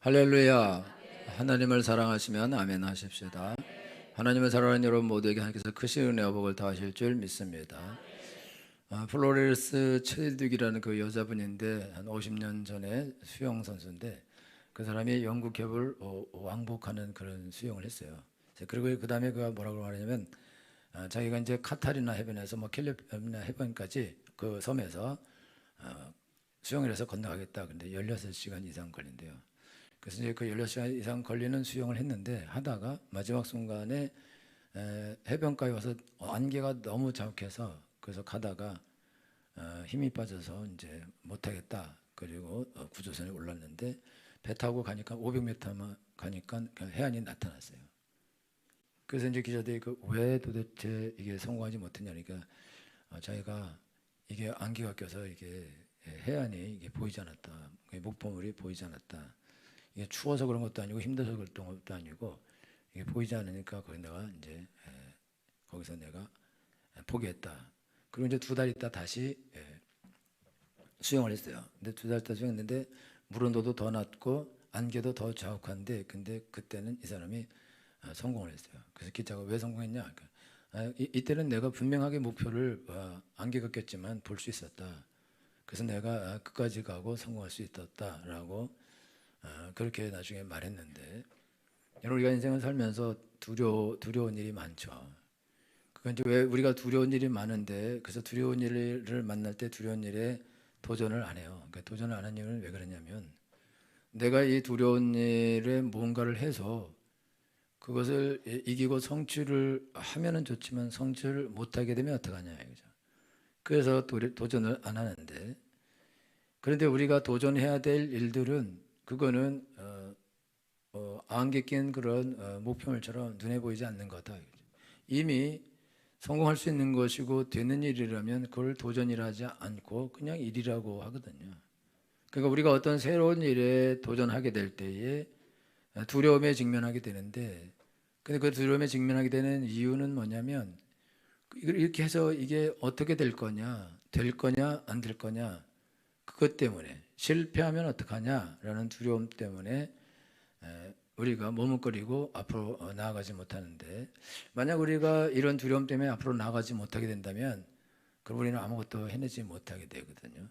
할렐루야. 하나님을 사랑하시면 아멘 하십시다. 하나님을 사랑하는 여러분 모두에게 하나님께서 크신 은혜와 복을 더하실 줄 믿습니다. 플로레스 체드윅이라는 그 여자분인데 한 50년 전에 수영 선수인데 그 사람이 영국 협을 왕복하는 그런 수영을 했어요. 그리고 그 다음에 그가 뭐라고 말하냐면 자기가 이제 카타리나 해변에서 뭐 캘리포니아 해변까지 그 섬에서 수영을 해서 건너가겠다. 근데 16시간 이상 걸린대요. 그래서 이제 그 16시간 이상 걸리는 수영을 했는데 하다가 마지막 순간에 해변가에 와서 안개가 너무 자욱해서 그래서 가다가 힘이 빠져서 이제 못하겠다. 그리고 구조선에 올랐는데 배 타고 가니까 500m만 가니까 해안이 나타났어요. 그래서 이제 기자들이 왜 도대체 이게 성공하지 못했냐니까 자기가 이게 안개가 껴서 이게 해안이 이게 보이지 않았다. 목표물이 보이지 않았다. 이게 추워서 그런 것도 아니고 힘들어서 그런 것도 아니고 이게 보이지 않으니까 거기 내가 이제 거기서 내가 포기했다. 그리고 이제 2달 있다 다시 수영을 했어요. 근데 2달 있다 수영했는데 물온도도 더 낮고 안개도 더 자욱한데 근데 그때는 이 사람이 성공을 했어요. 그래서 기자가 왜 성공했냐? 그러니까 이때는 내가 분명하게 목표를 안개가 꼈지만 볼 수 있었다. 그래서 내가 끝까지 가고 성공할 수 있었다라고 그렇게 나중에 말했는데 우리가 인생을 살면서 두려운 일이 많죠. 그건 이제 왜 우리가 두려운 일이 많은데 그래서 두려운 일을 만날 때 두려운 일에 도전을 안 해요. 그러니까 도전을 안 하는 이유는 왜 그러냐면 내가 이 두려운 일에 뭔가를 해서 그것을 이기고 성취를 하면은 좋지만 성취를 못하게 되면 어떡하냐 이거죠. 그래서 도전을 안 하는데 그런데 우리가 도전해야 될 일들은 그거는 안개 낀 그런 목표물처럼 눈에 보이지 않는 거다. 이미 성공할 수 있는 것이고 되는 일이라면 그걸 도전이라 하지 않고 그냥 일이라고 하거든요. 그러니까 우리가 어떤 새로운 일에 도전하게 될 때에 두려움에 직면하게 되는데 근데 그 두려움에 직면하게 되는 이유는 뭐냐면 이렇게 해서 이게 어떻게 될 거냐 안 될 거냐 그것 때문에 실패하면 어떡하냐라는 두려움 때문에 우리가 머뭇거리고 앞으로 나아가지 못하는데 만약 우리가 이런 두려움 때문에 앞으로 나아가지 못하게 된다면 그럼 우리는 아무것도 해내지 못하게 되거든요.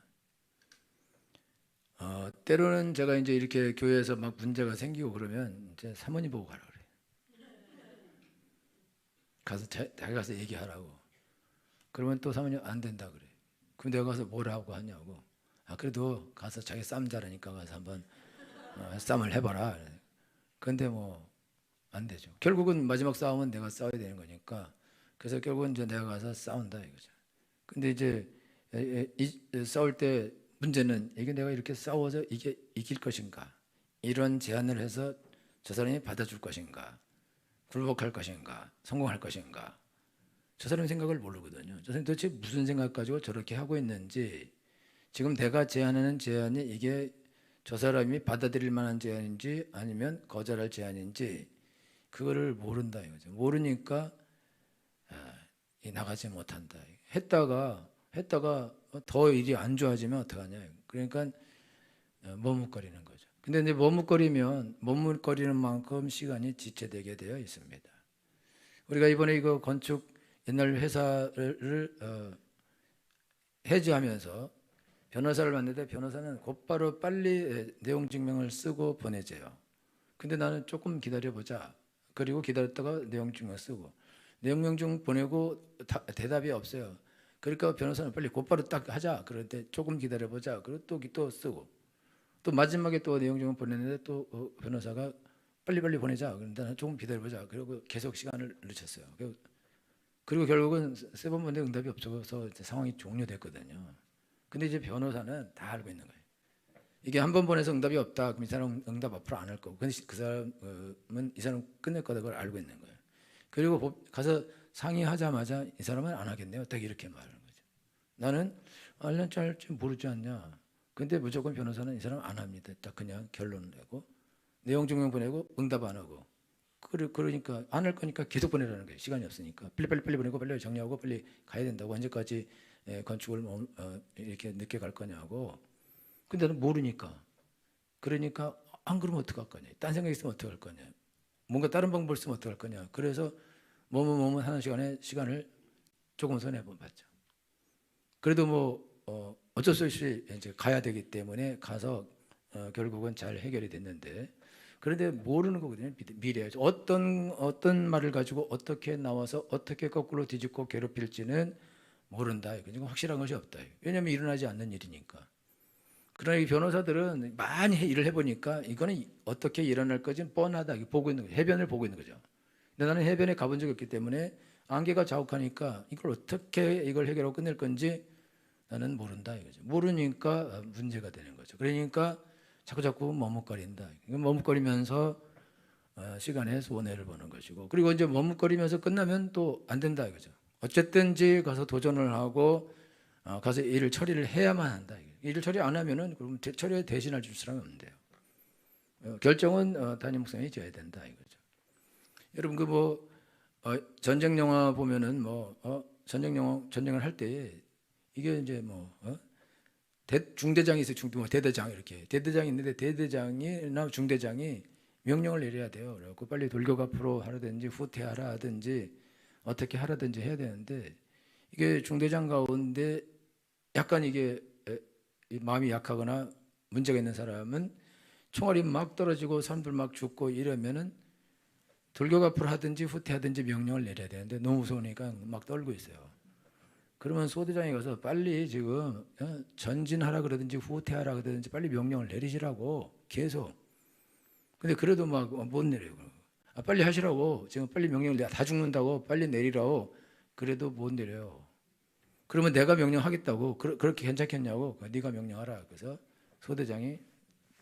때로는 제가 이제 이렇게 교회에서 막 문제가 생기고 그러면 이제 사모님 보고 가라 그래요. 가서 자기 가서 얘기하라고. 그러면 또 사모님 안 된다 그래. 그럼 내가 가서 뭐라고 하냐고. 그래도 가서 자기 싸움 잘하니까 가서 한번 싸움을 해봐라. 근데 뭐 안 되죠. 결국은 마지막 싸움은 내가 싸워야 되는 거니까. 그래서 결국은 이제 내가 가서 싸운다 이거죠. 근데 이제 싸울 때 문제는 이게 내가 이렇게 싸워서 이게 이길 것인가? 이런 제안을 해서 저 사람이 받아줄 것인가? 굴복할 것인가? 성공할 것인가? 저 사람 생각을 모르거든요. 저 사람이 도대체 무슨 생각 가지고 저렇게 하고 있는지 지금 내가 제안하는 제안이 이게 저 사람이 받아들일 만한 제안인지 아니면 거절할 제안인지 그거를 모른다 이거죠. 모르니까 나가지 못한다. 했다가 더 일이 안 좋아지면 어떡하냐. 그러니까 머뭇거리는 거죠. 근데 이제 머뭇거리는 만큼 시간이 지체되게 되어 있습니다. 우리가 이번에 이거 건축 옛날 회사를 해지하면서 변호사를 만났는데 변호사는 곧바로 빨리 내용 증명을 쓰고 보내줘요. 근데 나는 조금 기다려보자. 그리고 기다렸다가 내용 증명 쓰고 내용 증명 보내고 대답이 없어요. 그러니까 변호사는 빨리 곧바로 딱 하자. 그런데 조금 기다려보자. 그리고 또 쓰고 또 마지막에 또 내용 증명 보냈는데 또 변호사가 빨리빨리 보내자. 그런데 나는 조금 기다려보자. 그리고 계속 시간을 늦췄어요. 그리고 결국은 세 번 보는데 응답이 없어서 상황이 종료됐거든요. 근데 이제 변호사는 다 알고 있는 거예요. 이게 한 번 보내서 응답이 없다. 그럼 이 사람은 응답 앞으로 안 할 거고. 근데 그 사람은 이 사람 끝낼 거다. 그걸 알고 있는 거예요. 그리고 가서 상의하자마자 이 사람은 안 하겠네요. 딱 이렇게 말하는 거죠. 나는 알는지 알지 모르지 않냐. 근데 무조건 변호사는 이 사람 안 합니다. 딱 그냥 결론을 내고 내용 증명 보내고 응답 안 하고. 그러니까 안 할 거니까 계속 보내라는 거예요. 시간이 없으니까 빨리 보내고 빨리 정리하고 빨리 가야 된다고. 언제까지 건축을 이렇게 늦게 갈 거냐고. 근데 나는 모르니까. 그러니까 안 그러면 어떡할 거냐, 딴 생각 있으면 어떡할 거냐, 뭔가 다른 방법을 쓰면 어떡할 거냐. 그래서 뭐뭐 하는 시간을 조금 손해봤죠. 그래도 어쩔 수 없이 이제 가야 되기 때문에 가서 결국은 잘 해결이 됐는데, 그런데 모르는 거거든요. 미래 어떤 말을 가지고 어떻게 나와서 어떻게 거꾸로 뒤집고 괴롭힐지는 모른다. 이거 확실한 것이 없다. 왜냐하면 일어나지 않는 일이니까. 그러나 이 변호사들은 많이 일을 해보니까 이거는 어떻게 일어날 거지 뻔하다. 보고 있는 거죠. 해변을 보고 있는 거죠. 근데 나는 해변에 가본 적이 없기 때문에 안개가 자욱하니까 이걸 어떻게 이걸 해결하고 끝낼 건지 나는 모른다 이거죠. 모르니까 문제가 되는 거죠. 그러니까 자꾸 머뭇거린다. 머뭇거리면서 시간에 손해를 보는 것이고, 그리고 이제 머뭇거리면서 끝나면 또 안 된다 이거죠. 어쨌든지 가서 도전을 하고 가서 일을 처리를 해야만 한다. 일을 처리 안 하면은 그럼 처리에 대신할 줄 사람이 없는데요. 결정은 담임 목사님이 져야 된다 이거죠. 여러분 전쟁 영화 보면은 전쟁을 할 때 이게 이제 중대장이 있어요. 대대장 이렇게 대대장이 있는데 대대장이나 중대장이 명령을 내려야 돼요. 그래갖고 빨리 돌격 앞으로 하라든지 후퇴하라 하든지 어떻게 하라든지 해야 되는데, 이게 중대장 가운데 약간 이게 마음이 약하거나 문제가 있는 사람은 총알이 막 떨어지고 사람들 막 죽고 이러면은 돌격 앞으로 하든지 후퇴하든지 명령을 내려야 되는데 너무 무서우니까 막 떨고 있어요. 그러면 소대장이 가서 빨리 지금 전진하라 그러든지 후퇴하라 그러든지 빨리 명령을 내리시라고 계속. 근데 그래도 막 못 내려요. 빨리 하시라고, 지금 빨리 명령을 다 죽는다고 빨리 내리라고 그래도 못 내려요. 그러면 내가 명령하겠다고 그렇게 괜찮겠냐고, 네가 명령하라. 그래서 소대장이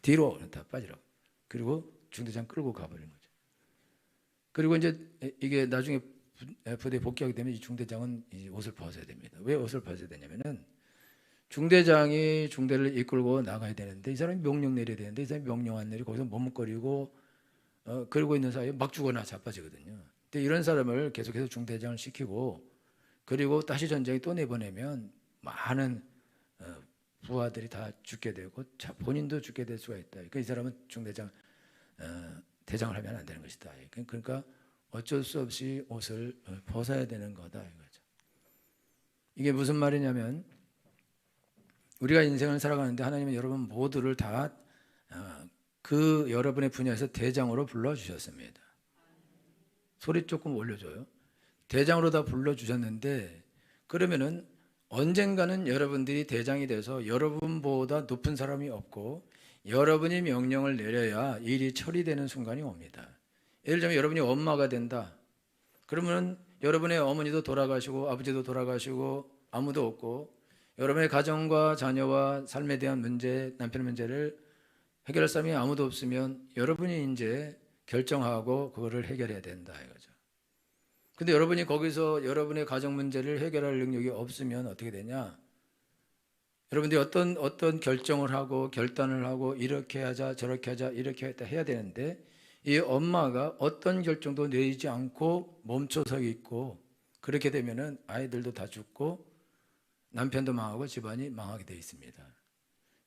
뒤로 다 빠지라고. 그리고 중대장 끌고 가버린 거죠. 그리고 이제 이게 나중에 부대에 복귀하게 되면 이 중대장은 이 옷을 벗어야 됩니다. 왜 옷을 벗어야 되냐면은 중대장이 중대를 이끌고 나가야 되는데 이 사람이 명령 내려야 되는데 이 사람이 명령 안 내리고 거기서 머뭇거리고 그러고 있는 사이에 막 죽거나 자빠지거든요. 근데 이런 사람을 계속해서 중대장을 시키고 그리고 다시 전쟁에 또 내보내면 많은 부하들이 다 죽게 되고 본인도 죽게 될 수가 있다. 그러니까 이 사람은 중대장 대장을 하면 안 되는 것이다. 그러니까 어쩔 수 없이 옷을 벗어야 되는 거다 이거죠. 이게 무슨 말이냐면 우리가 인생을 살아가는데 하나님은 여러분 모두를 다 그 여러분의 분야에서 대장으로 불러주셨습니다. 소리 조금 올려줘요. 대장으로 다 불러주셨는데 그러면은 언젠가는 여러분들이 대장이 돼서 여러분보다 높은 사람이 없고 여러분이 명령을 내려야 일이 처리되는 순간이 옵니다. 예를 들면 여러분이 엄마가 된다. 그러면 여러분의 어머니도 돌아가시고 아버지도 돌아가시고 아무도 없고 여러분의 가정과 자녀와 삶에 대한 문제, 남편 문제를 해결할 사람이 아무도 없으면 여러분이 이제 결정하고 그거를 해결해야 된다 이거죠. 근데 여러분이 거기서 여러분의 가정 문제를 해결할 능력이 없으면 어떻게 되냐? 여러분들이 어떤 결정을 하고 결단을 하고 이렇게 하자 저렇게 하자 이렇게 해야 되는데 이 엄마가 어떤 결정도 내리지 않고 멈춰서 있고 그렇게 되면은 아이들도 다 죽고 남편도 망하고 집안이 망하게 되어 있습니다.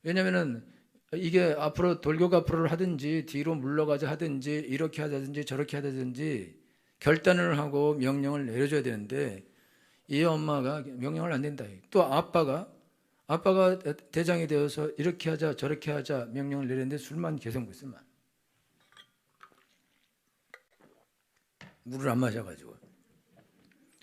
왜냐하면은 이게 앞으로 돌격 앞으로를 하든지 뒤로 물러가자 하든지 이렇게 하자든지 저렇게 하자든지 결단을 하고 명령을 내려줘야 되는데 이 엄마가 명령을 안 낸다. 또 아빠가 대장이 되어서 이렇게 하자 저렇게 하자 명령을 내렸는데 술만 계속 먹고 있으면 물을 안 마셔가지고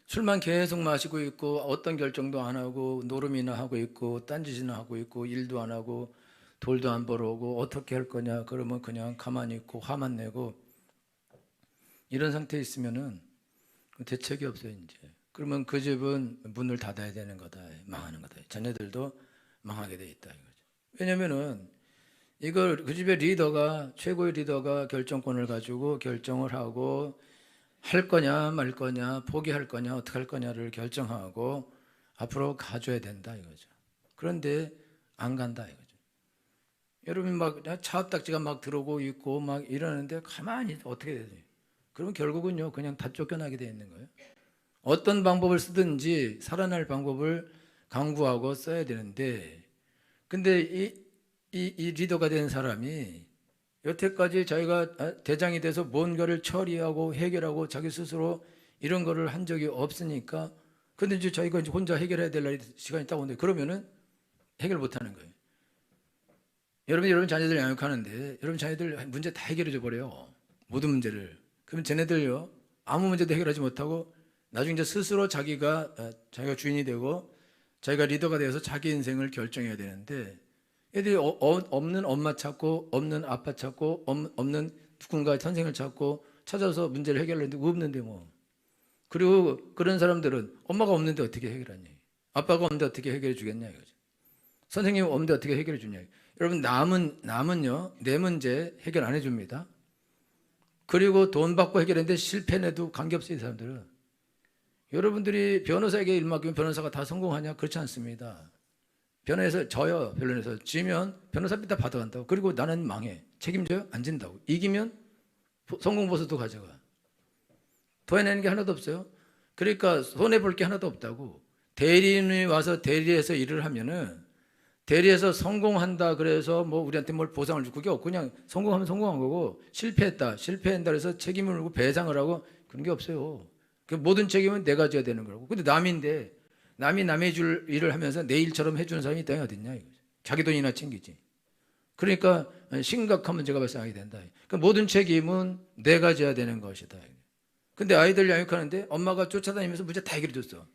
술만 계속 마시고 있고 어떤 결정도 안 하고 노름이나 하고 있고 딴짓이나 하고 있고 일도 안 하고 돌도 안 벌어오고 어떻게 할 거냐 그러면 그냥 가만히 있고 화만 내고 이런 상태에 있으면은 대책이 없어요 이제. 그러면 그 집은 문을 닫아야 되는 거다. 망하는 거다. 자녀들도 망하게 돼 있다 이거죠. 왜냐면은 이걸 그 집의 최고의 리더가 결정권을 가지고 결정을 하고 할 거냐 말 거냐 포기할 거냐 어떻게 할 거냐를 결정하고 앞으로 가줘야 된다 이거죠. 그런데 안 간다 이거죠. 여러분 막 차압딱지가 막 들어오고 있고 막 이러는데 가만히 어떻게 되죠? 그러면 결국은요 그냥 다 쫓겨나게 돼 있는 거예요. 어떤 방법을 쓰든지 살아날 방법을 강구하고 써야 되는데 근데 이 리더가 된 사람이 여태까지 자기가 대장이 돼서 뭔가를 처리하고 해결하고 자기 스스로 이런 거를 한 적이 없으니까, 근데 이제 자기가 이제 혼자 해결해야 될 날이 시간이 딱 오는데 그러면은 해결 못 하는 거예요. 여러분 자녀들 양육하는데 여러분 자녀들 문제 다 해결해 줘 버려요. 모든 문제를. 그러면 쟤네들요 아무 문제도 해결하지 못하고 나중에 이제 스스로 자기가 주인이 되고 자기가 리더가 되어서 자기 인생을 결정해야 되는데, 애들이 없는 엄마 찾고 없는 아빠 찾고 없는 누군가 선생을 찾고 찾아서 문제를 해결하는데 없는데 뭐. 그리고 그런 사람들은 엄마가 없는데 어떻게 해결하냐, 아빠가 없는데 어떻게 해결해 주겠냐 이거죠. 선생님 없는데 어떻게 해결해 주냐. 여러분 남은요 내 문제 해결 안 해줍니다. 그리고 돈 받고 해결했는데 실패해도 관계없어요. 이 사람들은. 여러분들이 변호사에게 일 맡기면 변호사가 다 성공하냐? 그렇지 않습니다. 변호사에서 져요. 변론에서 지면 변호사비 다 받아간다고. 그리고 나는 망해. 책임져요? 안 진다고. 이기면 성공보수도 가져가. 도해내는 게 하나도 없어요. 그러니까 손해볼 게 하나도 없다고. 대리인이 와서 대리해서 일을 하면은 대리해서 성공한다 그래서 뭐 우리한테 뭘 보상을 주고 그게 없고 그냥 성공하면 성공한 거고, 실패했다 그래서 책임을 물고 배상을 하고 그런 게 없어요. 그 모든 책임은 내가 져야 되는 거라고. 근데 남인데 남이 남의 줄 일을 하면서 내 일처럼 해주는 사람이 이 땅에 어딨냐 이거죠. 자기 돈이나 챙기지. 그러니까 심각한 문제가 발생하게 된다. 그러니까 모든 책임은 내가 져야 되는 것이다. 근데 아이들 양육하는데 엄마가 쫓아다니면서 문제 다 해결해 줬어.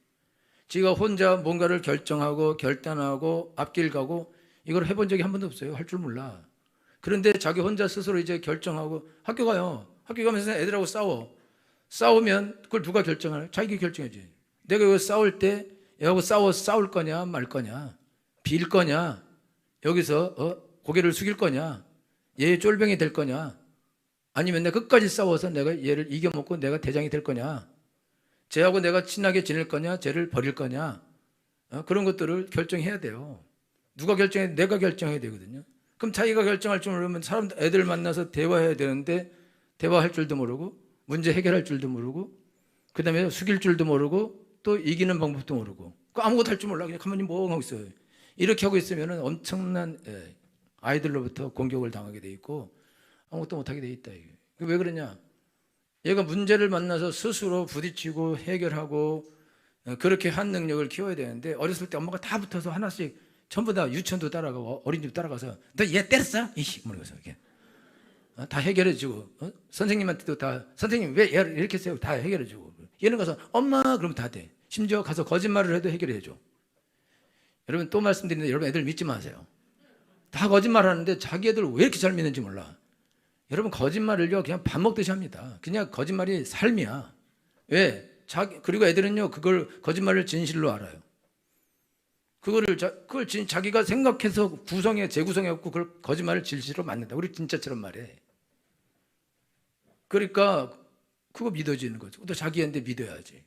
지가 혼자 뭔가를 결정하고 결단하고 앞길 가고 이걸 해본 적이 한 번도 없어요. 할 줄 몰라. 그런데 자기 혼자 스스로 이제 결정하고 학교 가요. 학교 가면서 애들하고 싸우면 그걸 누가 결정하나? 자기가 결정해야지. 내가 이거 싸울 때 얘하고 싸울 거냐 말 거냐, 빌 거냐, 여기서 고개를 숙일 거냐, 얘 쫄병이 될 거냐, 아니면 내가 끝까지 싸워서 내가 얘를 이겨먹고 내가 대장이 될 거냐, 쟤하고 내가 친하게 지낼 거냐, 쟤를 버릴 거냐, 그런 것들을 결정해야 돼요. 누가 결정해? 내가 결정해야 되거든요. 그럼 자기가 결정할 줄 모르면 애들 만나서 대화해야 되는데 대화할 줄도 모르고 문제 해결할 줄도 모르고 그 다음에 숙일 줄도 모르고 또 이기는 방법도 모르고 아무것도 할 줄 몰라. 그냥 가만히 멍하고 있어요. 이렇게 하고 있으면 엄청난 아이들로부터 공격을 당하게 돼 있고 아무것도 못하게 돼 있다. 이게. 왜 그러냐? 얘가 문제를 만나서 스스로 부딪히고 해결하고 그렇게 한 능력을 키워야 되는데 어렸을 때 엄마가 다 붙어서 하나씩 전부 다 유치원도 따라가고 어린이집 따라가서 너 얘 때렸어? 이씨 모르겠어. 이렇게 다 해결해주고 선생님한테도 다 선생님 왜 얘를 이렇게 했어요? 다 해결해주고 얘는 가서 엄마 그러면 다 돼. 심지어 가서 거짓말을 해도 해결해줘. 여러분 또 말씀드리는데 여러분 애들 믿지 마세요. 다 거짓말하는데 자기 애들 왜 이렇게 잘 믿는지 몰라. 여러분 거짓말을요 그냥 밥 먹듯이 합니다. 그냥 거짓말이 삶이야. 왜? 그리고 애들은요 그걸 거짓말을 진실로 알아요. 그걸 자기가 생각해서 재구성해갖고 그걸 거짓말을 진실로 만든다. 우리 진짜처럼 말해. 그러니까 그거 믿어지는 거죠. 또 자기한테 믿어야지.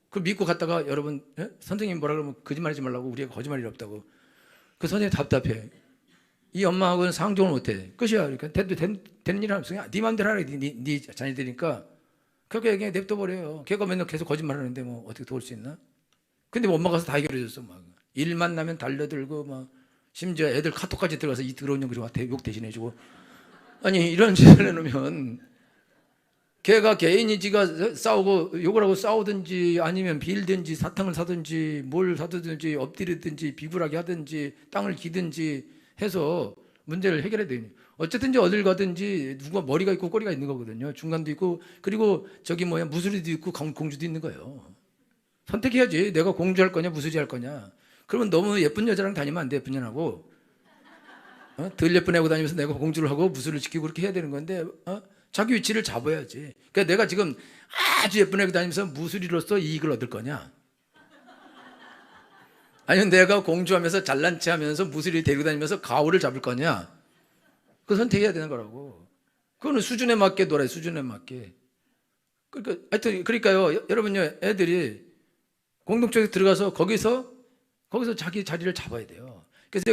그걸 믿고 갔다가 여러분 선생님 뭐라 그러면 거짓말하지 말라고, 우리가 거짓말이 없다고. 그 선생님 답답해. 이 엄마하고는 상종을 못해. 끝이야. 그러니까 되는 일 없으니까 네 마음대로 하라. 네 자녀들이니까 그렇게 그냥 냅둬버려요. 걔가 맨날 계속 거짓말하는데 뭐 어떻게 도울 수 있나? 근데 뭐 엄마 가서 다 해결해줬어. 막 일만 나면 달려들고 막 심지어 애들 카톡까지 들어가서 이 더러운 년 그리고 욕 대신해주고. 아니 이런 짓을 해놓으면 걔가 개인이 지가 싸우고 욕을 하고 싸우든지 아니면 빌든지 사탕을 사든지 뭘 사든지 엎드리든지 비굴하게 하든지 땅을 기든지 해서 문제를 해결해야 되니 어쨌든지 어딜 가든지 누가 머리가 있고 꼬리가 있는 거거든요. 중간도 있고 그리고 무수리도 있고 공주도 있는 거예요. 선택해야지. 내가 공주할 거냐 무수리 할 거냐. 그러면 너무 예쁜 여자랑 다니면 안 돼. 예쁜 년하고 덜 예쁜 애고 다니면서 내가 공주를 하고 무수리를 지키고 그렇게 해야 되는 건데 자기 위치를 잡아야지. 그러니까 내가 지금 아주 예쁜 애고 다니면서 무수리로서 이익을 얻을 거냐, 아니면 내가 공주하면서 잘난 체 하면서 무수리 데리고 다니면서 가오를 잡을 거냐. 그 선택해야 되는 거라고. 그거는 수준에 맞게 놀아요. 수준에 맞게. 그러니까 하여튼 그러니까요. 여러분요 애들이 공동체에 들어가서 거기서 자기 자리를 잡아야 돼요. 그래서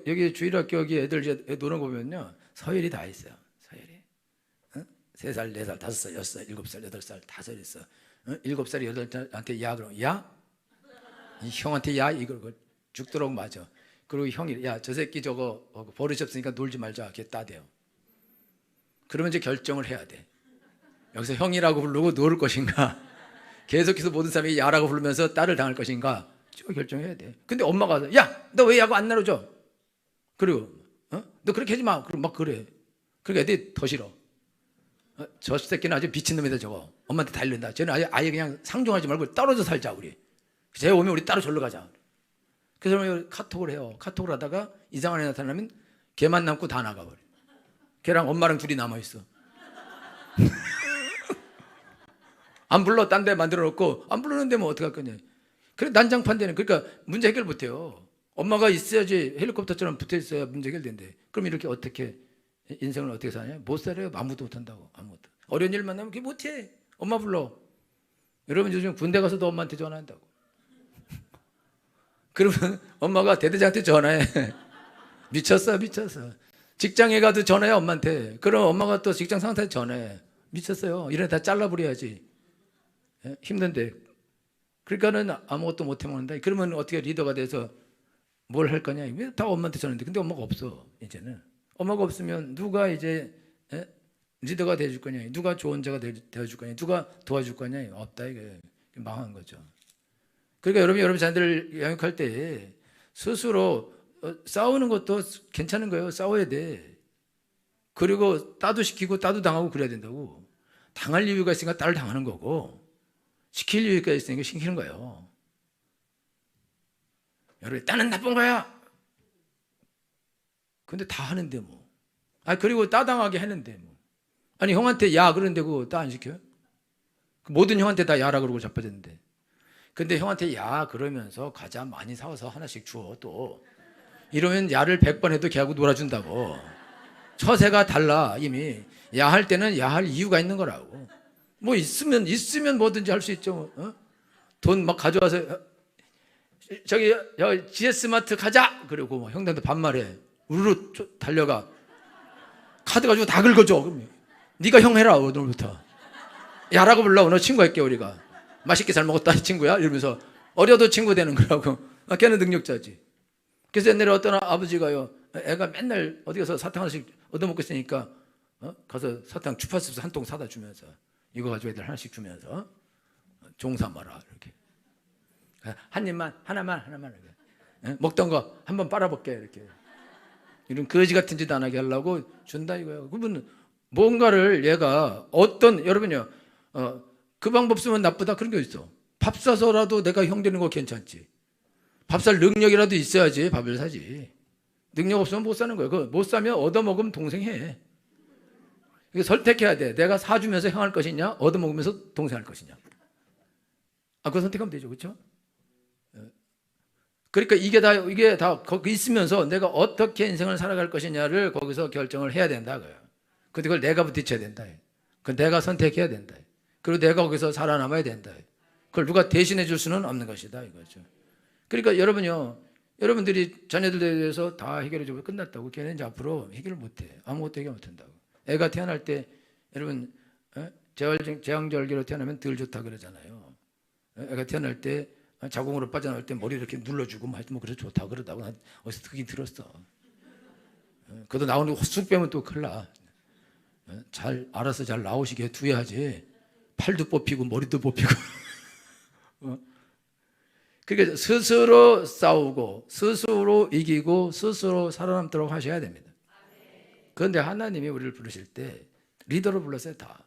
여기 주일학교 여기 애들 이제 노는 거 보면요 서열이 다 있어요. 서열이 3살, 4살, 5살, 6살, 7살, 8살 다 서열 있어. 7살이 8살한테 야 그럼 야? 이 형한테 야 이걸 죽도록 맞아. 그리고 형이 야 저 새끼 저거 버릇이 없으니까 놀지 말자. 걔 따대요. 그러면 이제 결정을 해야 돼. 여기서 형이라고 부르고 놓을 것인가, 계속해서 모든 사람이 야라고 부르면서 딸을 당할 것인가, 저 결정해야 돼. 근데 엄마가 야, 너 왜 야구 안 나눠줘? 그리고 너 그렇게 하지 마. 그럼 막 그래. 그러니까 애들이 더 싫어. 저 새끼는 아주 미친놈이다 저거. 엄마한테 달린다. 쟤는 아예 그냥 상종하지 말고 떨어져 살자 우리. 쟤 오면 우리 따로 절로 가자. 그래서 카톡을 해요. 카톡을 하다가 이상한 애 나타나면 걔만 남고 다 나가버려. 걔랑 엄마랑 둘이 남아있어. 안 불러. 딴 데 만들어 놓고 안 부르는데 뭐 어떡할 거냐. 그래 난장판되는. 그러니까 문제 해결 못해요. 엄마가 있어야지, 헬리콥터처럼 붙어있어야 문제 해결된대. 그럼 이렇게 어떻게 인생을 어떻게 사냐? 못 살아요. 아무것도 못한다고. 아무것도. 어려운 일 만나면 그게 못해. 엄마 불러. 여러분 요즘 군대 가서도 엄마한테 전화한다고. 그러면 엄마가 대대장한테 전화해. 미쳤어 미쳤어. 직장에 가도 전화해 엄마한테. 그럼 엄마가 또 직장 상사한테 전화해. 미쳤어요. 이래 다 잘라버려야지. 힘든데. 그러니까는 아무것도 못 해먹는다. 그러면 어떻게 리더가 돼서 뭘 할 거냐? 다 엄마한테 전화했는데. 근데 엄마가 없어 이제는. 엄마가 없으면 누가 이제 리더가 돼줄 거냐? 누가 좋은 자가 되어줄 거냐? 누가 도와줄 거냐? 없다. 이게 망한 거죠. 그러니까 여러분 자녀들을 양육할 때 스스로 싸우는 것도 괜찮은 거예요. 싸워야 돼. 그리고 따도 시키고 따도 당하고 그래야 된다고. 당할 이유가 있으니까 딸을 당하는 거고, 시킬 이유가 있으니까 시키는 거예요. 여러분, 딸은 나쁜 거야. 근데 다 하는데 뭐. 그리고 따당하게 하는데 뭐. 아니 형한테 야 그러는데 그거 따 안 시켜요? 모든 형한테 다 야라 그러고 자빠졌는데. 근데 형한테 야 그러면서 과자 많이 사와서 하나씩 주어 또. 이러면 야를 100번 해도 걔하고 놀아준다고. 처세가 달라 이미. 야 할 때는 야 할 이유가 있는 거라고. 뭐 있으면 뭐든지 할 수 있죠. 돈 막 가져와서 저기 GS마트 가자. 그리고 뭐 형들한테 반말해. 우르르 달려가. 카드 가지고 다 긁어줘. 그럼 네가 형 해라 오늘부터. 야라고 불러. 너 친구 할게 우리가. 맛있게 잘 먹었다 친구야 이러면서. 어려도 친구 되는 거라고. 걔는 능력자지. 그래서 옛날에 어떤 아버지가요, 애가 맨날 어디 가서 사탕 하나씩 얻어먹고 있으니까 가서 사탕 주파수 한 통 사다 주면서 이거 가지고 애들 하나씩 주면서 종삼아라 이렇게. 한 입만 하나만 이렇게. 먹던 거 한번 빨아볼게 이렇게. 이런 거지 같은 짓 안 하게 하려고 준다 이거예요. 그러면 뭔가를 얘가 여러분요, 그 방법 쓰면 나쁘다 그런 게 있어. 밥 사서라도 내가 형 되는 거 괜찮지. 밥 살 능력이라도 있어야지 밥을 사지. 능력 없으면 못 사는 거예요. 못 사면 얻어먹으면 동생 해. 이거 선택해야 돼. 내가 사주면서 형 할 것이냐, 얻어먹으면서 동생 할 것이냐. 그거 선택하면 되죠, 그렇죠? 그러니까 이게 다 거기 있으면서 내가 어떻게 인생을 살아갈 것이냐를 거기서 결정을 해야 된다. 근데 그걸 내가 부딪혀야 된다. 그걸 내가 선택해야 된다. 그리고 내가 거기서 살아남아야 된다. 그걸 누가 대신해 줄 수는 없는 것이다 이거죠. 그러니까 여러분들이 자녀들에 대해서 다 해결해 주고 끝났다고. 걔는 이제 앞으로 해결을 못해. 아무것도 해결 못한다고. 애가 태어날 때 여러분 제왕절개로 태어나면 덜 좋다 그러잖아요. 애가 태어날 때 자궁으로 빠져나올 때 머리 이렇게 눌러주고 뭐 그래서 좋다 그러다고 난 어디서 듣긴 들었어. 그래도 나오는 거 쑥 빼면 또 큰일 나. 알아서 잘 나오시게 두어야지. 팔도 뽑히고 머리도 뽑히고. 그러니까 스스로 싸우고 스스로 이기고 스스로 살아남도록 하셔야 됩니다. 그런데 하나님이 우리를 부르실 때 리더로 불렀어요. 다.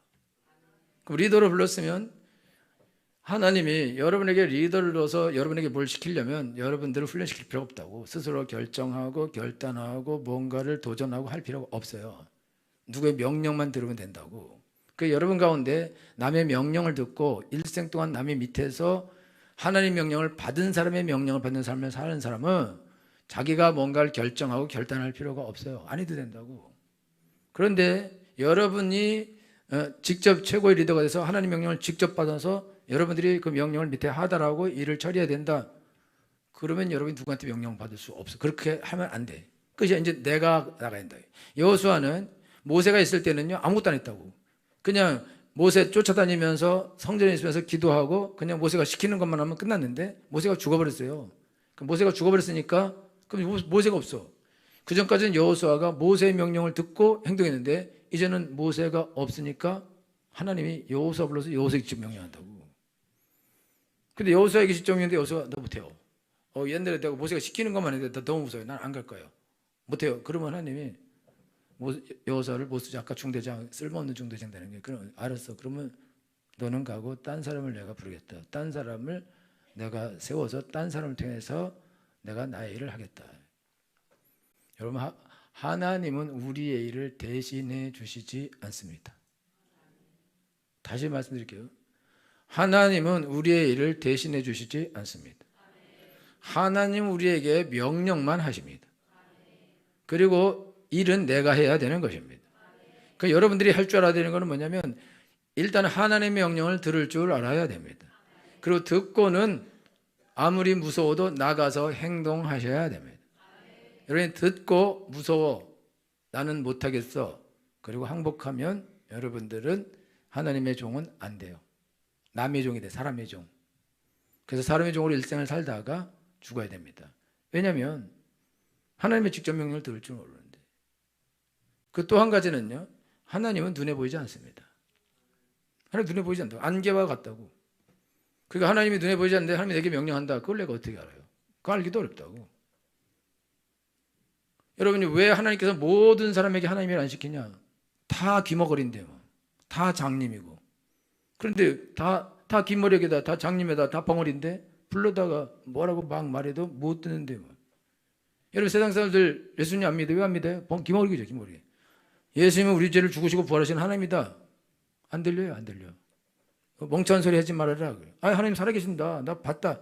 그럼 리더로 불렀으면 하나님이 여러분에게 리더를 넣어서 여러분에게 뭘 시키려면 여러분들을 훈련시킬 필요가 없다고. 스스로 결정하고 결단하고 뭔가를 도전하고 할 필요가 없어요. 누구의 명령만 들으면 된다고. 여러분 가운데 남의 명령을 듣고 일생 동안 남의 밑에서 하나님의 명령을 받은 사람의 명령을 받는 삶을 사는 사람은 자기가 뭔가를 결정하고 결단할 필요가 없어요. 안 해도 된다고. 그런데 여러분이 직접 최고의 리더가 돼서 하나님 명령을 직접 받아서 여러분들이 그 명령을 밑에 하다라고 일을 처리해야 된다. 그러면 여러분이 누구한테 명령 받을 수 없어. 그렇게 하면 안 돼. 그래서 이제 내가 나가야 된다. 여호수아는 모세가 있을 때는요 아무것도 안 했다고. 그냥 모세 쫓아다니면서 성전에 있으면서 기도하고 그냥 모세가 시키는 것만 하면 끝났는데 모세가 죽어버렸어요. 모세가 죽어버렸으니까 그럼 모세가 없어. 그 전까지는 여호수아가 모세의 명령을 듣고 행동했는데 이제는 모세가 없으니까 하나님이 여호수아 불러서 여호수아에게 직접 명령한다고. 근데 여호수아에게 직접 명령했는데 여호수아가 너 못해요. 옛날에 내가 모세가 시키는 것만 했는데 나 너무 무서워요. 난 안 갈 거예요. 못해요. 그러면 하나님이 여호수아를 못 쓰지. 아까 중대장, 쓸모없는 중대장 되는 게. 그럼 알았어. 그러면 너는 가고 딴 사람을 내가 부르겠다. 딴 사람을 내가 세워서 딴 사람을 통해서 내가 나의 일을 하겠다. 여러분, 하나님은 우리의 일을 대신해 주시지 않습니다. 다시 말씀드릴게요. 하나님은 우리의 일을 대신해 주시지 않습니다. 하나님은 우리에게 명령만 하십니다. 그리고 일은 내가 해야 되는 것입니다. 그러니까 여러분들이 할 줄 알아야 되는 것은 뭐냐면 일단 하나님의 명령을 들을 줄 알아야 됩니다. 그리고 듣고는 아무리 무서워도 나가서 행동하셔야 됩니다. 여러분, 듣고 무서워, 나는 못하겠어, 그리고 항복하면 여러분들은 하나님의 종은 안 돼요. 남의 종이 돼, 사람의 종. 그래서 사람의 종으로 일생을 살다가 죽어야 됩니다. 왜냐하면 하나님의 직접 명령을 들을 줄 모르는데. 그 또 한 가지는요, 하나님은 눈에 보이지 않습니다. 하나님 눈에 보이지 않다고. 안개와 같다고. 그러니까 하나님이 눈에 보이지 않는데 하나님이 내게 명령한다. 그걸 내가 어떻게 알아요? 그거 알기도 어렵다고. 여러분이 왜 하나님께서 모든 사람에게 하나님을 안 시키냐? 다 귀머거리인데 뭐. 다 장님이고. 그런데 다 귀머리에다, 다 장님에다, 다 벙어리인데 불러다가 뭐라고 막 말해도 못 듣는데 뭐. 여러분, 세상 사람들 예수님 안 믿어요? 왜 안 믿어요? 귀머거리죠, 귀머거리. 예수님은 우리 죄를 죽으시고 부활하신 하나님이다. 안 들려요, 안 들려. 멍청한 소리 하지 말아라. 하나님 살아계신다. 나 봤다.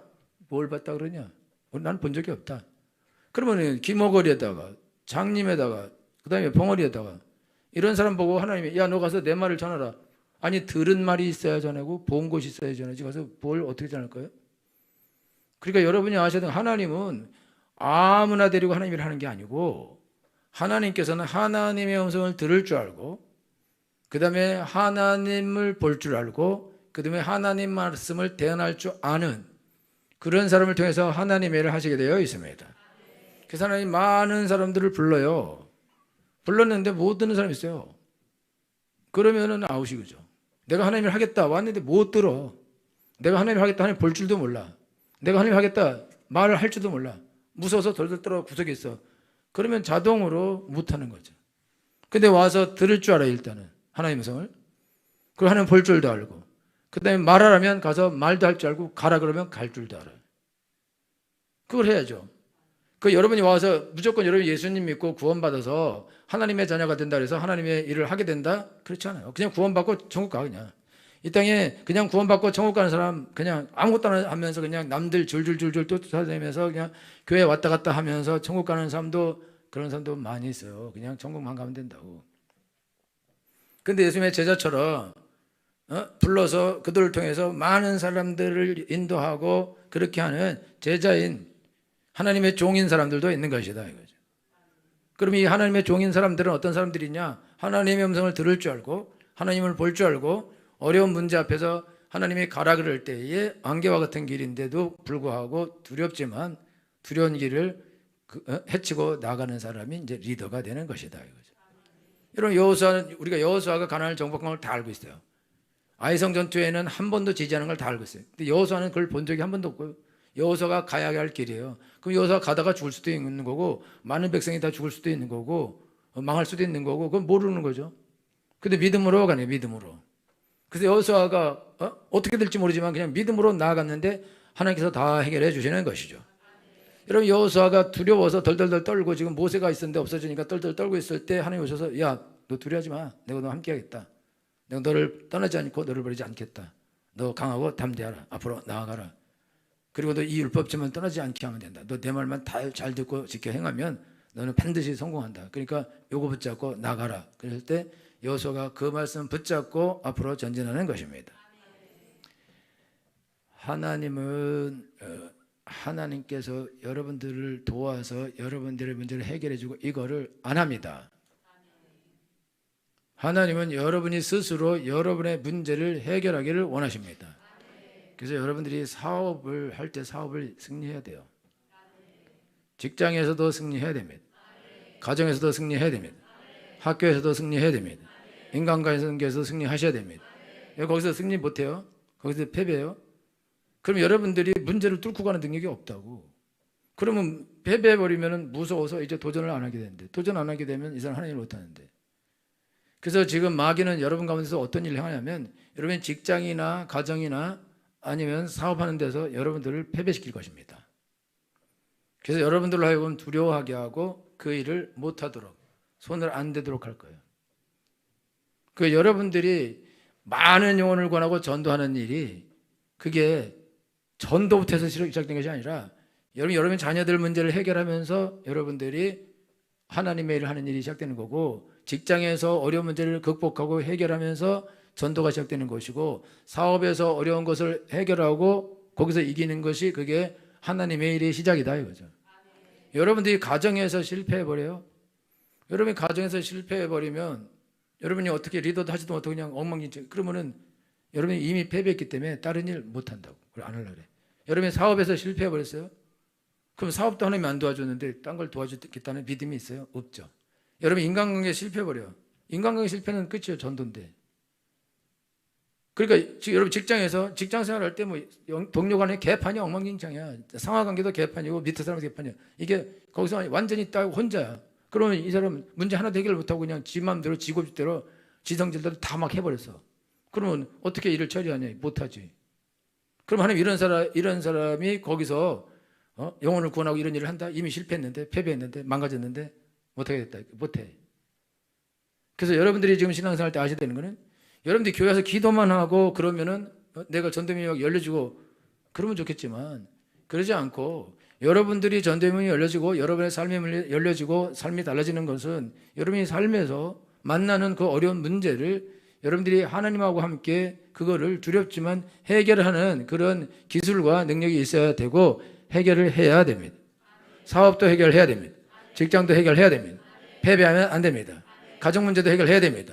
뭘 봤다 그러냐? 나는 본 적이 없다. 그러면 귀머거리에다가, 장님에다가, 그 다음에 벙어리에다가 이런 사람 보고 하나님이 야, 너 가서 내 말을 전하라. 아니, 들은 말이 있어야 전하고 본 것이 있어야 전하지. 가서 뭘 어떻게 전할 거예요? 그러니까 여러분이 아셔야 되는, 하나님은 아무나 데리고 하나님 일을 하는 게 아니고, 하나님께서는 하나님의 음성을 들을 줄 알고, 그 다음에 하나님을 볼 줄 알고, 그 다음에 하나님 말씀을 대언할 줄 아는 그런 사람을 통해서 하나님의 일을 하시게 되어 있습니다. 그래서 하나님 많은 사람들을 불러요. 불렀는데 못 듣는 사람이 있어요. 그러면은 아웃이죠. 내가 하나님을 하겠다 왔는데 못 들어. 내가 하나님을 하겠다, 하나님 볼 줄도 몰라. 내가 하나님을 하겠다 말을 할 줄도 몰라. 무서워서 덜덜 떨어 구석에 있어. 그러면 자동으로 못하는 거죠. 근데 와서 들을 줄 알아. 일단은 하나님의 음성을. 그리고 하나님 볼 줄도 알고, 그 다음에 말하라면 가서 말도 할 줄 알고, 가라 그러면 갈 줄도 알아요. 그걸 해야죠. 그 여러분이 와서 무조건 여러분이 예수님 믿고 구원받아서 하나님의 자녀가 된다 그래서 하나님의 일을 하게 된다? 그렇지 않아요. 그냥 구원받고 천국 가. 그냥 이 땅에 그냥 구원받고 천국 가는 사람, 그냥 아무것도 안 하면서 그냥 남들 줄줄줄줄 쫓아다니면서 그냥 교회 왔다 갔다 하면서 천국 가는 사람도, 그런 사람도 많이 있어요. 그냥 천국만 가면 된다고. 근데 예수님의 제자처럼 불러서 그들을 통해서 많은 사람들을 인도하고 그렇게 하는 제자인 하나님의 종인 사람들도 있는 것이다 이거죠. 그럼 이 하나님의 종인 사람들은 어떤 사람들이냐? 하나님의 음성을 들을 줄 알고, 하나님을 볼 줄 알고, 어려운 문제 앞에서 하나님이 가라 그럴 때에 안개와 같은 길인데도 불구하고 두렵지만 두려운 길을 헤치고 나가는 사람이 이제 리더가 되는 것이다 이거죠. 여러분, 여호수아는, 우리가 여호수아가 가나안을 정복한 걸 다 알고 있어요. 아이성 전투에는 한 번도 지지 않은 걸 다 알고 있어요. 근데 여호수아는 그걸 본 적이 한 번도 없고요. 여호수아가 가야 할 길이에요. 그럼 여호수아가 가다가 죽을 수도 있는 거고, 많은 백성이 다 죽을 수도 있는 거고, 망할 수도 있는 거고, 그건 모르는 거죠. 근데 믿음으로 가네요, 믿음으로. 그래서 여호수아가 어떻게 될지 모르지만 그냥 믿음으로 나아갔는데 하나님께서 다 해결해 주시는 것이죠. 여러분, 여호수아가 두려워서 덜덜덜 떨고, 지금 모세가 있었는데 없어지니까 덜덜 떨고 있을 때 하나님 오셔서 야, 너 두려워하지 마. 내가 너 함께 하겠다. 내가 너를 떠나지 않고 너를 버리지 않겠다. 너 강하고 담대하라. 앞으로 나아가라. 그리고 너 이 율법지만 떠나지 않게 하면 된다. 너 내 말만 다 잘 듣고 지켜 행하면 너는 반드시 성공한다. 그러니까 요거 붙잡고 나가라. 그럴 때 여호수아가 그 말씀 붙잡고 앞으로 전진하는 것입니다. 하나님은 하나님께서 여러분들을 도와서 여러분들의 문제를 해결해주고 이거를 안 합니다. 하나님은 여러분이 스스로 여러분의 문제를 해결하기를 원하십니다. 그래서 여러분들이 사업을 할 때 사업을 승리해야 돼요. 직장에서도 승리해야 됩니다. 가정에서도 승리해야 됩니다. 학교에서도 승리해야 됩니다. 인간관계에서 승리하셔야 됩니다. 거기서 승리 못해요? 거기서 패배해요? 그럼 여러분들이 문제를 뚫고 가는 능력이 없다고. 그러면 패배해버리면 무서워서 이제 도전을 안 하게 되는데, 도전 안 하게 되면 이 사람 하나님을 못하는데. 그래서 지금 마귀는 여러분 가운데서 어떤 일을 행하냐면, 여러분 직장이나 가정이나 아니면 사업하는 데서 여러분들을 패배시킬 것입니다. 그래서 여러분들로 하여금 두려워하게 하고 그 일을 못하도록, 손을 안 대도록 할 거예요. 그 여러분들이 많은 영혼을 권하고 전도하는 일이, 그게 전도부터 해서 시작된 것이 아니라 여러분 자녀들 문제를 해결하면서 여러분들이 하나님의 일을 하는 일이 시작되는 거고, 직장에서 어려운 문제를 극복하고 해결하면서 전도가 시작되는 것이고, 사업에서 어려운 것을 해결하고 거기서 이기는 것이 그게 하나님의 일의 시작이다 이거죠. 여러분들이 가정에서 실패해버려요. 여러분이 가정에서 실패해버리면 여러분이 어떻게 리더도 하지도 못하고 그냥 엉망진창, 그러면은 여러분이 이미 패배했기 때문에 다른 일 못한다고. 그래, 안 하려고 그래. 여러분이 사업에서 실패해버렸어요? 그럼 사업도 하나님이 안 도와줬는데 딴 걸 도와주겠다는 믿음이 있어요? 없죠. 여러분 인간관계 실패해버려요. 인간관계 실패는 끝이에요. 전도인데. 그러니까 여러분 직장에서 직장 생활할 때 뭐 동료 간에 개판이 엉망진창이야. 상하관계도 개판이고 밑에 사람도 개판이야. 이게 거기서 완전히 딱 혼자야. 그러면 이 사람 문제 하나도 해결 못하고 그냥 지 마음대로 지고집대로 지성질대로 다 막 해버렸어. 그러면 어떻게 일을 처리하냐? 못하지. 그럼 하나님 이런 사람이 거기서 영혼을 구원하고 이런 일을 한다? 이미 실패했는데, 패배했는데, 망가졌는데 못하게 됐다. 못해. 그래서 여러분들이 지금 신앙생활 때 아셔야 되는 거는, 여러분들이 교회에서 기도만 하고 그러면은 내가 전도문이 열려지고 그러면 좋겠지만, 그러지 않고 여러분들이 전도문이 열려지고 여러분의 삶이 열려지고 삶이 달라지는 것은 여러분이 삶에서 만나는 그 어려운 문제를 여러분들이 하나님하고 함께 그거를 두렵지만 해결하는 그런 기술과 능력이 있어야 되고, 해결을 해야 됩니다. 사업도 해결해야 됩니다. 직장도 해결해야 됩니다. 패배하면 안 됩니다. 가정 문제도 해결해야 됩니다.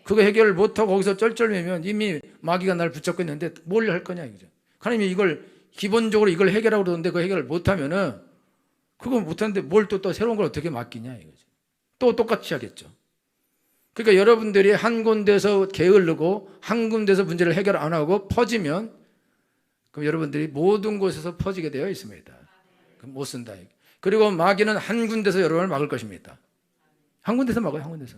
그거 해결을 못하고 거기서 쩔쩔매면 이미 마귀가 날 붙잡고 있는데 뭘 할 거냐 이거죠. 하나님이 이걸 기본적으로 이걸 해결하고 그러는데 그 해결을 못하면은, 그거 못하는데 뭘 또 새로운 걸 어떻게 맡기냐 이거죠. 또 똑같이 하겠죠. 그러니까 여러분들이 한 군데서 게을르고 한 군데서 문제를 해결 안 하고 퍼지면, 그럼 여러분들이 모든 곳에서 퍼지게 되어 있습니다. 그럼 못 쓴다. 그리고 마귀는 한 군데서 여러분을 막을 것입니다. 한 군데서 막아요. 한 군데서.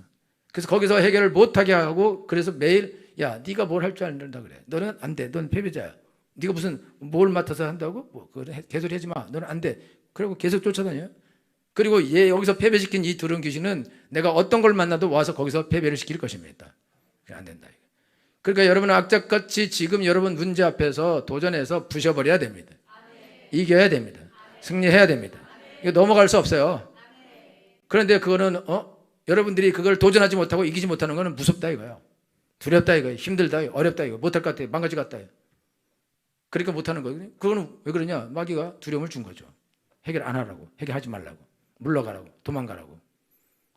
그래서 거기서 해결을 못하게 하고, 그래서 매일 야 네가 뭘 할 줄 안다 그래. 너는 안 돼. 넌 패배자야. 네가 무슨 뭘 맡아서 한다고? 뭐 개소리 하지 마. 너는 안 돼. 그리고 계속 쫓아다녀요. 그리고 얘 여기서 패배시킨 이 두려운 귀신은 내가 어떤 걸 만나도 와서 거기서 패배를 시킬 것입니다. 안 된다. 그러니까 여러분은 악착같이 지금 여러분 문제 앞에서 도전해서 부셔버려야 됩니다. 이겨야 됩니다. 승리해야 됩니다. 이거 넘어갈 수 없어요. 그런데 그거는 여러분들이 그걸 도전하지 못하고 이기지 못하는 거는 무섭다 이거예요. 두렵다 이거예요. 힘들다, 어렵다 이거. 못할 것 같아요. 망가질 것 같아요. 그러니까 못하는 거거든요. 그거는 왜 그러냐? 마귀가 두려움을 준 거죠. 해결 안 하라고, 해결하지 말라고, 물러가라고, 도망가라고.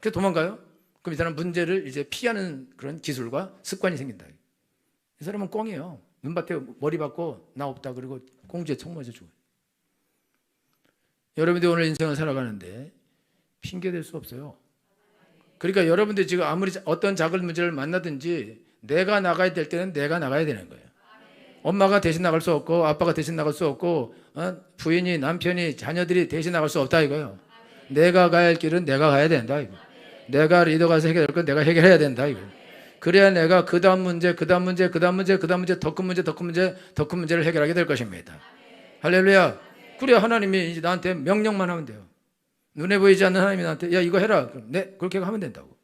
그래서 도망가요. 그럼 이 사람 문제를 이제 피하는 그런 기술과 습관이 생긴다. 이 사람은 꽁이에요. 눈밭에 머리 받고 나 없다 그러고 공주에 총 맞아 죽어요. 여러분들이 오늘 인생을 살아가는데 핑계 댈 수 없어요. 그러니까 여러분들이 지금 아무리 어떤 작은 문제를 만나든지 내가 나가야 될 때는 내가 나가야 되는 거예요. 엄마가 대신 나갈 수 없고 아빠가 대신 나갈 수 없고 부인이, 남편이, 자녀들이 대신 나갈 수 없다 이거예요. 내가 가야 할 길은 내가 가야 된다 이거. 내가 리더 가서 해결할 건 내가 해결해야 된다 이거. 그래야 내가 그 다음 문제, 그 다음 문제, 그 다음 문제, 그 다음 문제, 더 큰 문제, 더 큰 문제, 더 큰 문제를 해결하게 될 것입니다. 할렐루야. 그래야 하나님이 이제 나한테 명령만 하면 돼요. 눈에 보이지 않는 하나님이 나한테 야 이거 해라. 그럼 네 그렇게 하면 된다고.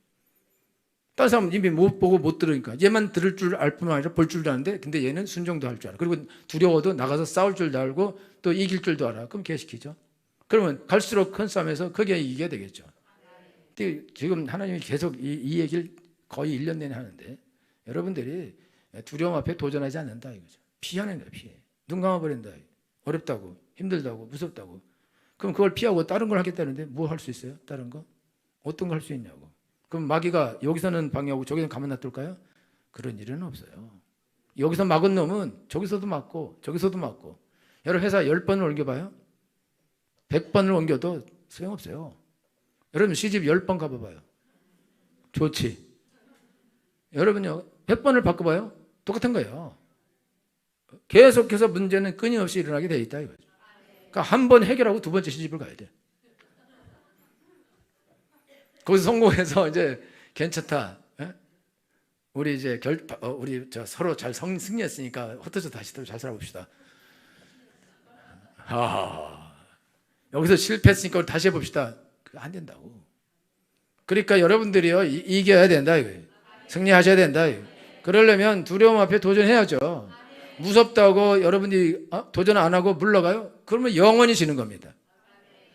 다른 사람은 이미 못 보고 못 들으니까 얘만 들을 줄 알 뿐만 아니라 볼 줄도 아는데, 근데 얘는 순종도 할 줄 알아. 그리고 두려워도 나가서 싸울 줄도 알고 또 이길 줄도 알아. 그럼 개시키죠. 그러면 갈수록 큰 싸움에서 그게 이기게 되겠죠. 지금 하나님이 계속 이 얘기를 거의 1년 내내 하는데, 여러분들이 두려움 앞에 도전하지 않는다 이거죠. 피하는 거야. 피해. 눈 감아버린다. 어렵다고, 힘들다고, 무섭다고. 그럼 그걸 피하고 다른 걸 하겠다는데 뭐 할 수 있어요? 다른 거? 어떤 거 할 수 있냐고. 그럼 마귀가 여기서는 방해하고 저기서는 가만 놔둘까요? 그런 일은 없어요. 여기서 막은 놈은 저기서도 막고 저기서도 막고. 여러분 회사 10번을 옮겨봐요. 100번을 옮겨도 소용없어요. 여러분 시집 10번 가봐봐요. 좋지. 여러분요, 100번을 바꿔봐요. 똑같은 거예요. 계속해서 문제는 끊임없이 일어나게 돼 있다 이거죠. 그러니까 한 번 해결하고 두 번째 시집을 가야 돼. 거기서 성공해서 이제 괜찮다. 예? 우리 이제 우리 서로 잘 승리했으니까 흩어져 다시 잘 살아봅시다. 여기서 실패했으니까 우리 다시 해봅시다. 그거 안 된다고. 그러니까 여러분들이요, 이겨야 된다 이거예요. 승리하셔야 된다 이거예요. 그러려면 두려움 앞에 도전해야죠. 무섭다고 여러분들이 도전 안 하고 물러가요? 그러면 영원히 지는 겁니다.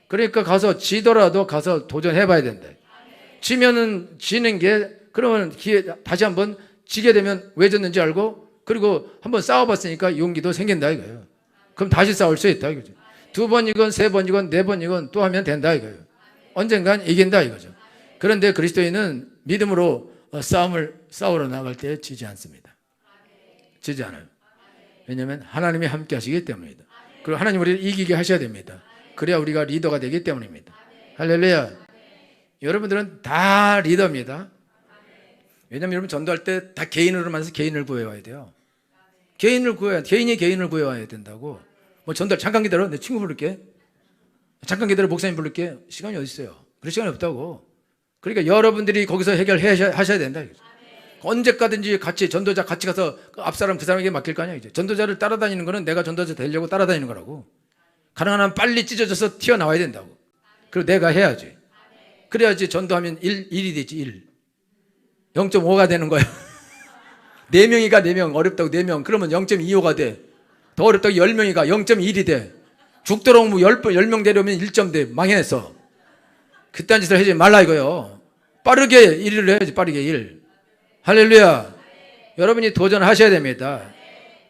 그러니까 가서 지더라도 가서 도전해봐야 된다. 지면은 지는 게, 그러면 기회 다시 한번 지게 되면 왜 졌는지 알고, 그리고 한번 싸워봤으니까 용기도 생긴다 이거예요. 그럼 다시 싸울 수 있다 이거죠. 2번이건 3번이건 4번이건 또 하면 된다 이거예요. 언젠간 이긴다 이거죠. 그런데 그리스도인은 믿음으로 싸우러 나갈 때 지지 않습니다. 지지 않아요. 왜냐하면 하나님이 함께 하시기 때문입니다. 그리고 하나님 우리를 이기게 하셔야 됩니다. 그래야 우리가 리더가 되기 때문입니다. 할렐루야. 여러분들은 다 리더입니다. 왜냐하면 여러분 전도할 때 다 개인으로 만나서 개인을 구해와야 돼요. 개인이 개인을 구해와야 된다고. 뭐 전도할 잠깐 기다려. 내 친구 부를게. 잠깐 기다려. 목사님 부를게. 시간이 어디 있어요? 그럴 시간이 없다고. 그러니까 여러분들이 거기서 해결하셔야 된다. 언제까든지 같이 전도자 같이 가서 앞사람 그 사람에게 맡길 거 아니야. 이제 전도자를 따라다니는 거는 내가 전도자 되려고 따라다니는 거라고. 가능한 한 빨리 찢어져서 튀어나와야 된다고. 그리고 내가 해야지. 그래야지 전도하면 1이 되지. 1. 0.5가 되는 거야. 4명이가 4명 어렵다고 4명 그러면 0.25가 돼. 더 어렵다고 10명이가 0.1이 돼. 죽도록 뭐 10명 데려오면 1점 돼. 망했어. 그딴 짓을 하지 말라 이거요. 빠르게 1을 해야지. 빠르게 1. 할렐루야. 여러분이 도전하셔야 됩니다.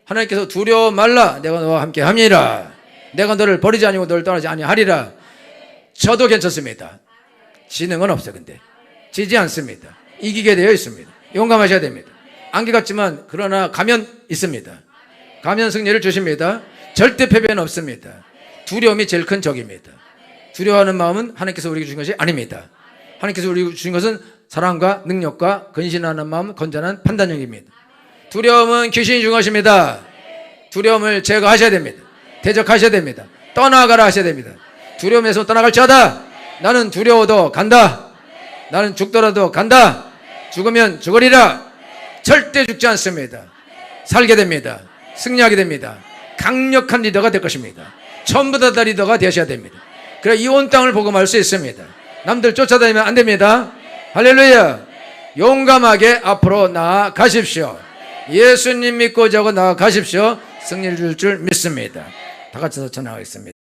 하나님께서 두려워 말라. 내가 너와 함께 합니다. 내가 너를 버리지 아니고 너를 떠나지 아니하리라. 저도 괜찮습니다. 지능은 없어. 근데 지지 않습니다. 이기게 되어 있습니다. 용감하셔야 됩니다. 안개 같지만 그러나 가면 있습니다. 가면 승리를 주십니다. 절대 패배는 없습니다. 두려움이 제일 큰 적입니다. 두려워하는 마음은 하나님께서 우리에게 주신 것이 아닙니다. 하나님께서 우리에게 주신 것은 사랑과 능력과 근신하는 마음, 건전한 판단력입니다. 두려움은 귀신이 준 것입니다. 두려움을 제거하셔야 됩니다. 대적하셔야 됩니다. 떠나가라 하셔야 됩니다. 두려움에서 떠나갈지어다. 나는 두려워도 간다. 나는 죽더라도 간다. 죽으면 죽으리라. 절대 죽지 않습니다. 살게 됩니다. 승리하게 됩니다. 강력한 리더가 될 것입니다. 전부 다 리더가 되셔야 됩니다. 그래 이 온 땅을 복음할 수 있습니다. 남들 쫓아다니면 안 됩니다. 할렐루야. 용감하게 앞으로 나아가십시오. 예수님 믿고 자고 나아가십시오. 승리를 줄 믿습니다. 다 같이 전하겠습니다.